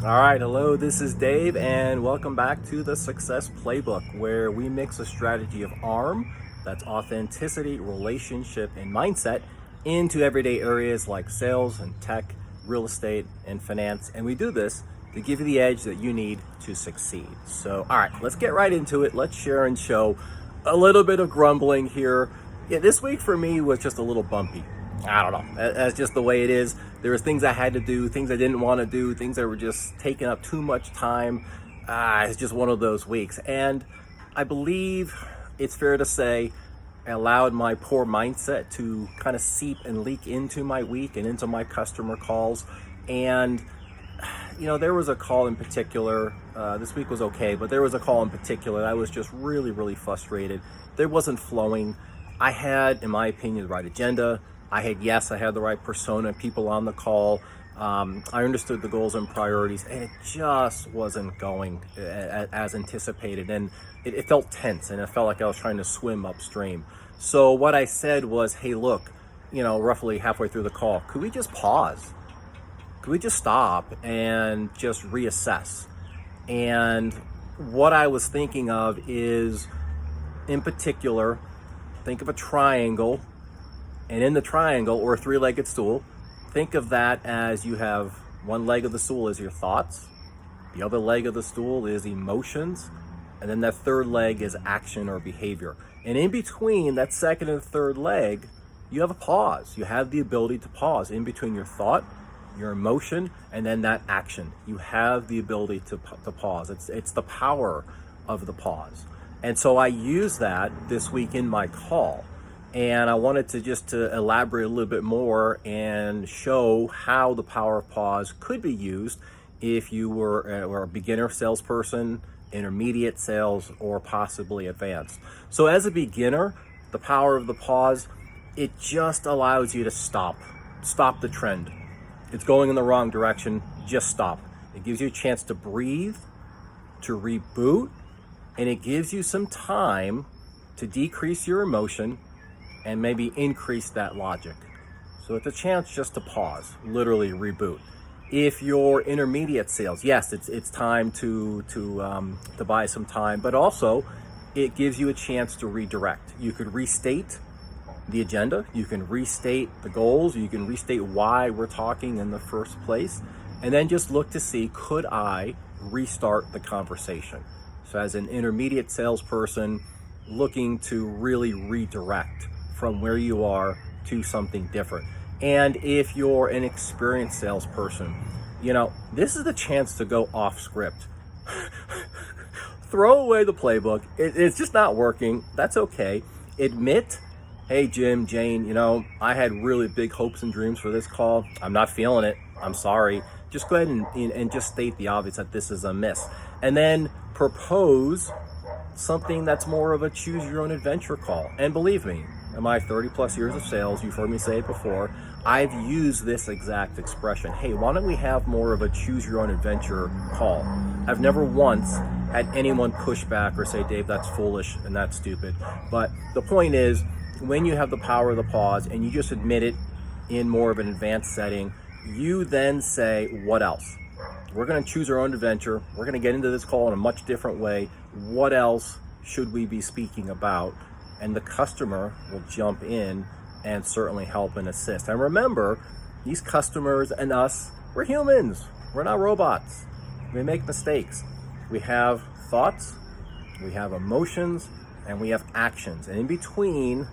All right, hello, this is Dave, and welcome back to the Success Playbook, where we mix a strategy of ARM, that's authenticity, relationship, and mindset, into everyday areas like sales and tech, real estate, and finance. And we do this to give you the edge that you need to succeed. So, all right, let's get right into it. Let's share and show a little bit of grumbling here. Yeah, this week for me was just a little bumpy. I don't know. That's just the way it is. There was things I had to do, things I didn't want to do, things that were just taking up too much time. It's just one of those weeks. And I believe it's fair to say I allowed my poor mindset to kind of seep and leak into my week and into my customer calls. And, there was a call in particular. This week was okay, but there was a call in particular. I was just really, really frustrated. There wasn't flowing. I had, in my opinion, the right agenda. I had the right persona, people on the call. I understood the goals and priorities, and it just wasn't going as anticipated. And it felt tense, and it felt like I was trying to swim upstream. So what I said was, hey, look, roughly halfway through the call, could we just pause? Could we just stop and just reassess? And what I was thinking of is, in particular, think of a triangle. And in the triangle, or a three-legged stool, think of that as you have one leg of the stool is your thoughts, the other leg of the stool is emotions, and then that third leg is action or behavior. And in between that second and third leg, you have a pause. You have the ability to pause in between your thought, your emotion, and then that action. You have the ability to pause. It's the power of the pause. And so I use that this week in my call. And I wanted to elaborate a little bit more and show how the power of pause could be used if you were a beginner salesperson, intermediate sales, or possibly advanced. So as a beginner, the power of the pause, it just allows you to stop the trend. It's going in the wrong direction, just stop. It gives you a chance to breathe, to reboot, and it gives you some time to decrease your emotion and maybe increase that logic. So it's a chance just to pause, literally reboot. If you're intermediate sales, yes, it's time to buy some time, but also it gives you a chance to redirect. You could restate the agenda, you can restate the goals, you can restate why we're talking in the first place, and then just look to see, could I restart the conversation? So as an intermediate salesperson looking to really redirect from where you are to something different. And if you're an experienced salesperson, this is the chance to go off script. Throw away the playbook. It's just not working. That's okay. Admit, hey, Jim, Jane, I had really big hopes and dreams for this call. I'm not feeling it. I'm sorry. Just go ahead and just state the obvious that this is a miss. And then propose something that's more of a choose your own adventure call. And believe me, in my 30 plus years of sales, you've heard me say it before, I've used this exact expression. Hey, why don't we have more of a choose your own adventure call? I've never once had anyone push back or say, Dave, that's foolish and that's stupid. But the point is, when you have the power of the pause and you just admit it in more of an advanced setting, you then say, what else? We're going to choose our own adventure. We're going to get into this call in a much different way. What else should we be speaking about? And the customer will jump in and certainly help and assist. And remember, these customers and us, we're humans. We're not robots. We make mistakes. We have thoughts, we have emotions, and we have actions. And in between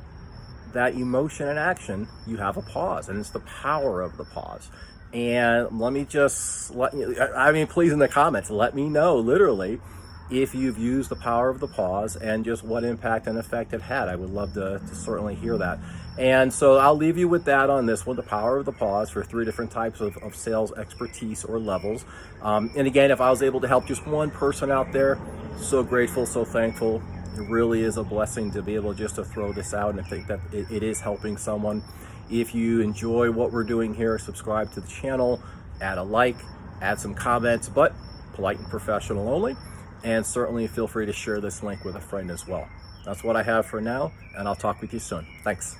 that emotion and action, you have a pause. And it's the power of the pause. And let me just please in the comments, let me know literally if you've used the power of the pause and just what impact and effect it had. I would love to certainly hear that. And so I'll leave you with that on this one, the power of the pause for 3 different types of sales expertise or levels. And again, if I was able to help just one person out there, so grateful, so thankful. It really is a blessing to be able just to throw this out, and I think that it is helping someone. If you enjoy what we're doing here, subscribe to the channel, add a like, add some comments, but polite and professional only. And certainly feel free to share this link with a friend as well. That's what I have for now, and I'll talk with you soon. Thanks.